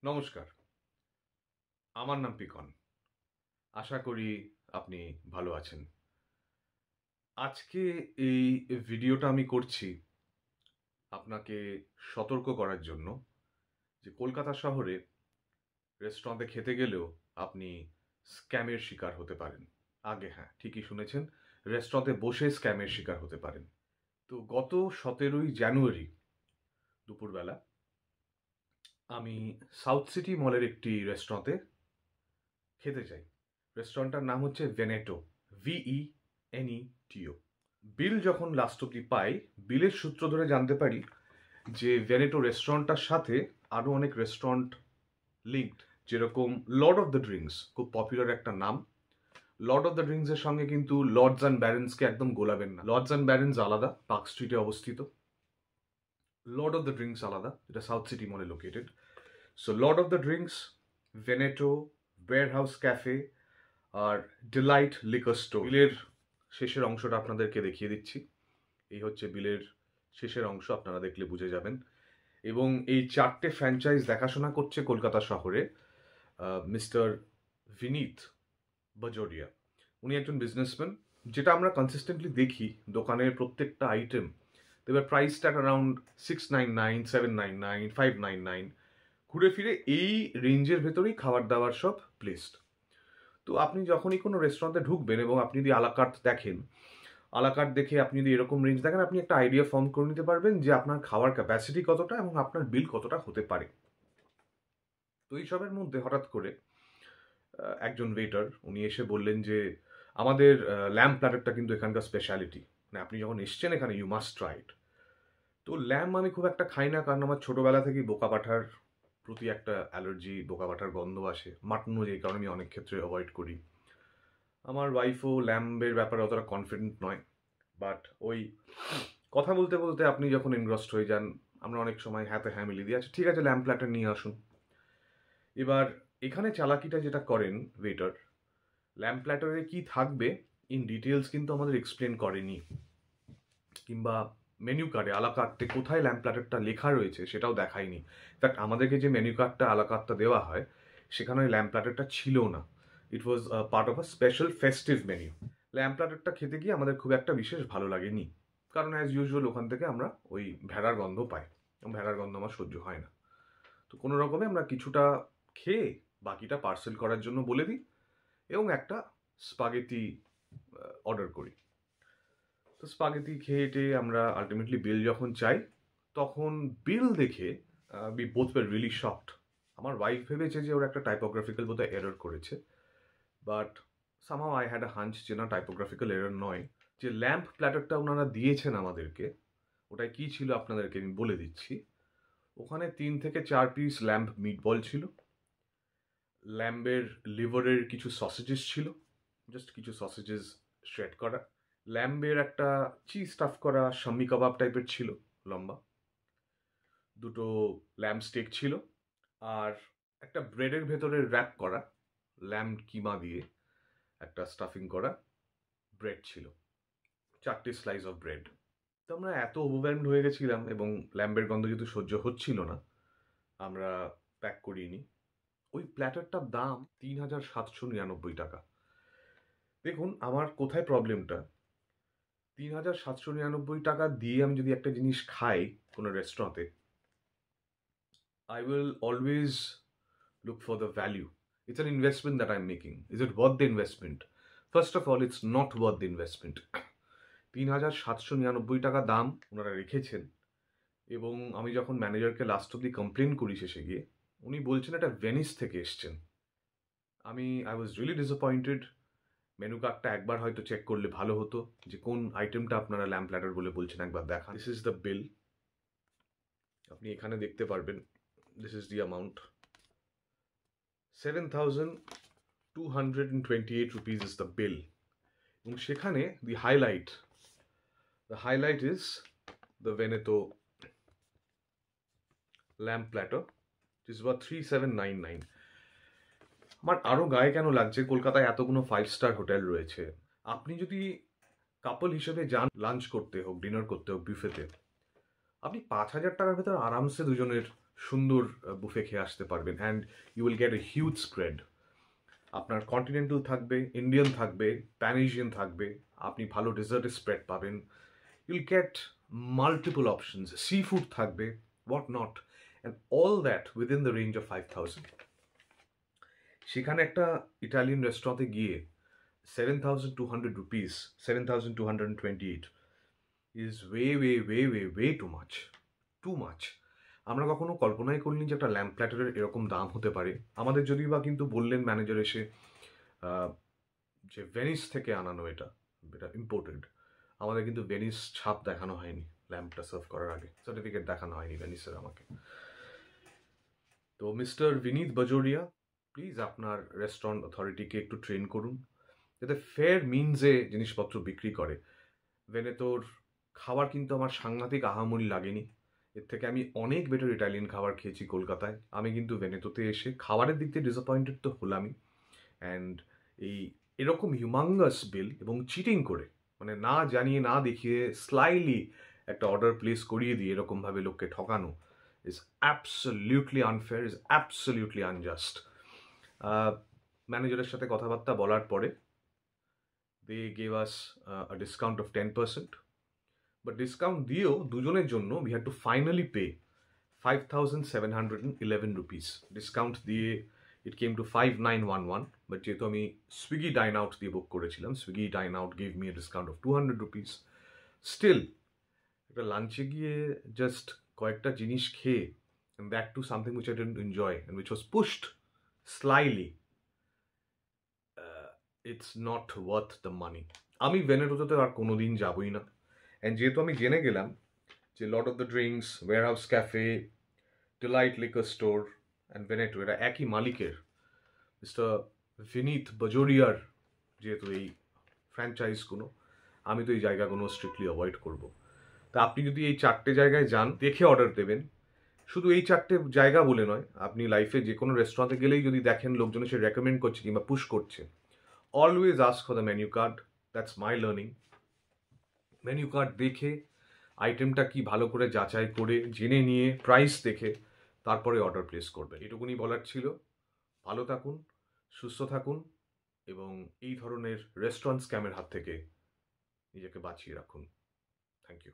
নমস্কার, আমার নাম পিকন। আশা করি আপনি ভালো আছেন। আজকে এই ভিডিওটা আমি করছি আপনাকে সতর্ক করার জন্য যে কলকাতা শহরে রেস্টুরেন্টে খেতে গেলেও আপনি স্ক্যামের শিকার হতে পারেন। হ্যাঁ, ঠিকই শুনেছেন, রেস্টুরেন্টে বসে স্ক্যামের শিকার হতে পারেন। তো গত 17ই জানুয়ারি দুপুরবেলা আমি সাউথ সিটি মলের একটি রেস্টুরেন্টে খেতে যাই। রেস্টুরেন্টটার নাম হচ্ছে ভেনেটো, VENETO। বিল যখন লাস্ট অব্দি পাই, বিলের সূত্র ধরে জানতে পারি যে ভেনেটো রেস্টুরেন্টটার সাথে আরও অনেক রেস্টুরেন্ট লিঙ্কড, যেরকম লর্ড অফ দ্য ড্রিঙ্কস, খুব পপুলার একটা নাম। লর্ড অফ দ্য ড্রিঙ্কসের সঙ্গে কিন্তু লর্ডস অ্যান্ড ব্যারেন্সকে একদম গোলাবেন না। লর্ডস অ্যান্ড ব্যারেন্স আলাদা, পার্ক স্ট্রিটে অবস্থিত। লর্ড অফ দ্য ড্রিঙ্কস আলাদা, এটা সাউথ সিটি মলে located. So Lord of the Drinks, Veneto, Warehouse Cafe আর ডিলাইট লিকার স্টোর। বিলের শেষের অংশটা আপনাদেরকে দেখিয়ে দিচ্ছি। এই হচ্ছে বিলের শেষের অংশ, আপনারা দেখলে বুঝে যাবেন। এবং এই চারটে ফ্র্যাঞ্চাইজ দেখাশোনা করছে কলকাতা শহরে মিস্টার ভিনীত বাজোরিয়া। উনি একজন বিজনেসম্যান। যেটা আমরা কনসিস্টেন্টলি দেখি, দোকানের প্রত্যেকটা আইটেম দেবার প্রাইস ট্যাগ অ্যারাউন্ড 699, 799, 599, ঘুরে ফিরে এই রেঞ্জের ভেতরেই খাবার দাবার সব প্লেসড। তো আপনি যখনই কোনো রেস্টুরেন্টে ঢুকবেন এবং আপনি যদি আলাকার্ট দেখেন, আলাকার্ট দেখে আপনি যদি এরকম রেঞ্জ দেখেন, আপনি একটা আইডিয়া ফর্ম করে নিতে পারবেন যে আপনার খাওয়ার ক্যাপাসিটি কতটা এবং আপনার বিল কতটা হতে পারে। তো এইসবের মধ্যে হঠাৎ করে একজন ওয়েটার উনি এসে বললেন যে আমাদের ল্যাম্প প্ল্যাটারটা কিন্তু এখানকার স্পেশালিটি, মানে আপনি যখন এসছেন এখানে ইউ মাস্ট ট্রাই ইট। তো ল্যাম্প আমি খুব একটা খাই না, কারণ আমার ছোটোবেলা থেকেই বোকা পাঠার প্রতি একটা অ্যালার্জি, বোকা পাঠার গন্ধ আসে। মাটনও যেই কারণে আমি অনেক ক্ষেত্রে অ্যাভয়েড করি। আমার ওয়াইফও ল্যাম্বের ব্যাপারে অতটা কনফিডেন্ট নয়। বাট ওই কথা বলতে বলতে আপনি যখন এনগ্রস্ট হয়ে যান, আমরা অনেক সময় হ্যাঁতে হ্যাঁ মিলিয়ে দিয়ে আছি, ঠিক আছে ল্যাম্প প্ল্যাটার নিয়ে আসুন। এবার এখানে চালাকিটা যেটা করেন ওয়েটার, ল্যাম্প প্ল্যাটারে কি থাকবে ইন ডিটেলস কিন্তু আমাদের এক্সপ্লেন করেনি, কিংবা মেনু কার্ডে আলাকার্টে কোথায় ল্যাম্প প্ল্যাটারটা লেখা রয়েছে সেটাও দেখায়নি। ইনফ্যাক্ট আমাদেরকে যে মেনু কার্ডটা আলাকার্টটা দেওয়া হয় সেখানে ওই ল্যাম্প প্ল্যাটারটা ছিল না। It was part of a special festive menu. Lamb প্ল্যাটারটা খেতে গিয়ে আমাদের খুব একটা বিশেষ ভালো লাগেনি, কারণ অ্যাজ ইউজুয়াল ওখান থেকে আমরা ওই ভেড়ার গন্ধ পাই, এবং ভেড়ার গন্ধ আমার সহ্য হয় না। তো কোনো রকমে আমরা কিছুটা খেয়ে বাকিটা পার্সেল করার জন্য বলে দিই এবং একটা স্পাগেটি অর্ডার করি। তো স্পাগেটি খেয়ে আমরা আলটিমেটলি বিল যখন চাই, তখন বিল দেখে we both were really shocked. আমার ওয়াইফ ভেবেছে যে ওর একটা টাইপোগ্রাফিক্যাল বোধহয় এরর করেছে, but somehow I had a hunch যে না, টাইপোগ্রাফিক্যাল এরর নয়। যে ল্যাম্প প্ল্যাটারটা ওনারা দিয়েছেন আমাদেরকে, ওটাই কি ছিল আপনাদেরকে আমি বলে দিচ্ছি। ওখানে 3 থেকে 4 পিস ল্যাম্প মিটবল ছিল, ল্যাম্বের লিভারের কিছু সসেজেস ছিল, জাস্ট কিছু সসেজেস শ্রেড করা, ল্যাম্বের একটা চিজ স্টাফ করা শাম্মি কাবাব টাইপের ছিল লম্বা, দুটো ল্যাম্ব স্টেক ছিল, আর একটা ব্রেডের ভেতরে র্যাপ করা ল্যাম্ব কিমা দিয়ে একটা স্টাফিং করা ব্রেড ছিল, 4টে স্লাইস অফ ব্রেড। তো আমরা এত ওভারওয়েলমড হয়ে গেছিলাম এবং ল্যাম্বের গন্ধ যেহেতু সহ্য হচ্ছিল না, আমরা প্যাক করিয়ে নিই। ওই প্ল্যাটারটার দাম 3,799 টাকা। দেখুন আমার কোথায় প্রবলেমটা, 3,799 টাকা দিয়ে আমি যদি একটা জিনিস খাই কোনো রেস্টুরেন্টে, I will always look for the value. It's an investment that I'm making. Is it worth the investment? First of all, it's not worth the investment. 3,799 টাকা দাম ওনারা রেখেছেন, এবং আমি যখন ম্যানেজারকে লাস্ট অব্দি কমপ্লেন করি শেষে গিয়ে, উনি বলছেন এটা ভেনিস থেকে এসছেন। I was really disappointed. Menu কার্ডটা একবার হয়তো চেক করলে ভালো হতো, যে কোন আইটেমটা আপনারা ল্যাম্প প্ল্যাটার বলে বলছেন একবার দেখান। দিস ইজ দ্য বিল, আপনি এখানে দেখতে পারবেন। This is the amount, 7,228 rupees is the bill. এবং সেখানে the highlight is the Veneto lamp platter, which is about 3,799. আমার আরো গায়ে কেন লাগছে, কলকাতায় এতগুলো 5 স্টার হোটেল রয়েছে, আপনি যদি কাপল হিসেবে যান লাঞ্চ করতে হোক, ডিনার করতে হোক বিউফেতে, আপনি 5,000 টাকার ভেতর আরামসে দুজনের সুন্দর বুফে খেয়ে আসতে পারবেন, and you will get a huge spread. আপনার কন্টিনেন্টাল থাকবে, ইন্ডিয়ান থাকবে, প্যান এশিয়ান থাকবে, আপনি ভালো ডেজার্টের স্প্রেড পাবেন, you'll get multiple options, seafood থাকবে, what not, and all that within the range of 5,000। সেখানে একটা ইটালিয়ান রেস্টুরেন্টে গিয়ে 7,200 rupees, 7,228 is way too much. Too much. আমরা কখনো কল্পনাই করিনি যে একটা ল্যাম্প প্ল্যাটারের এরকম দাম হতে পারে। আমাদের যদি বা কিন্তু বললেন ম্যানেজার এসে যে ভেনিস থেকে আনানো এটা ইম্পোর্টেড, আমাদের কিন্তু ভেনিস ছাপ দেখানো হয়নি ল্যাম্পটা সার্ভ করার আগে, সার্টিফিকেট দেখানো হয়নি ভেনিসের আমাকে। তো মিস্টার বিনীত বাজোরিয়া, প্লিজ আপনার রেস্টুরেন্ট অথরিটিকে একটু ট্রেন করুন যাতে ফেয়ার মিনসে জিনিসপত্র বিক্রি করে। ভেনেতোর খাবার কিন্তু আমার সাংঘাতিক আহামরি লাগেনি, এর থেকে আমি অনেক বেটার ইটালিয়ান খাবার খেয়েছি কলকাতায়। আমি কিন্তু ভেনেতোতে এসে খাবারের দিক দিয়ে ডিসঅ্যাপয়েন্টেড তো হলামই, অ্যান্ড এরকম হিউমাঙ্গাস বিল এবং চিটিং করে, মানে না জানিয়ে না দেখিয়ে স্লাইলি একটা অর্ডার প্লেস করিয়ে দিয়ে এরকমভাবে লোককে ঠকানো is absolutely unfair, is absolutely unjust. ম্যানেজারের সাথে কথাবার্তা বলার পরে they gave us a discount of 10%, but discount দিয়েও দুজনের জন্য we had to finally pay 5,711 rupees. Discount দিয়ে it came to 5,911, but যেহেতু আমি সুইগি ডাইন আউট দিয়ে বুক করেছিলাম, Swiggy dine out gave me a discount of 200 rupees. Still, একটা লাঞ্চে গিয়ে জাস্ট কয়েকটা জিনিস খেয়ে, and that too something which I didn't enjoy and which was pushed slyly, it's not worth the money. আমি ভেনেটোতে আর কোনোদিন যাবই না। অ্যান্ড যেহেতু আমি জেনে গেলাম যে Lord of the Drinks, Warehouse Cafe, Delight liquor store and Veneto এরা একই মালিকের, মিস্টার বিনীত বাজোরিয়ার যেহেতু এই ফ্র্যাঞ্চাইজগুলো, আমি তো এই জায়গাগুলো স্ট্রিক্টলি অ্যাভয়েড করব। তা আপনি যদি এই 4টে জায়গায় যান, দেখে অর্ডার দেবেন। শুধু এই 4টে জায়গা বলে নয়, আপনি লাইফে যে কোনো রেস্টুরেন্টে গেলেই যদি দেখেন লোকজন সে রেকমেন্ড করছে কিংবা পুশ করছে, always ask for the menu card. That's my learning. Menu card দেখে আইটেমটা কি ভালো করে যাচাই করে জেনে নিয়ে প্রাইস দেখে তারপরে অর্ডার প্লেস করবে। এটুকুনি বলার ছিল। ভালো থাকুন, সুস্থ থাকুন এবং এই ধরনের রেস্টুরেন্ট স্ক্যামের হাত থেকে নিজেকে বাঁচিয়ে রাখুন। Thank you.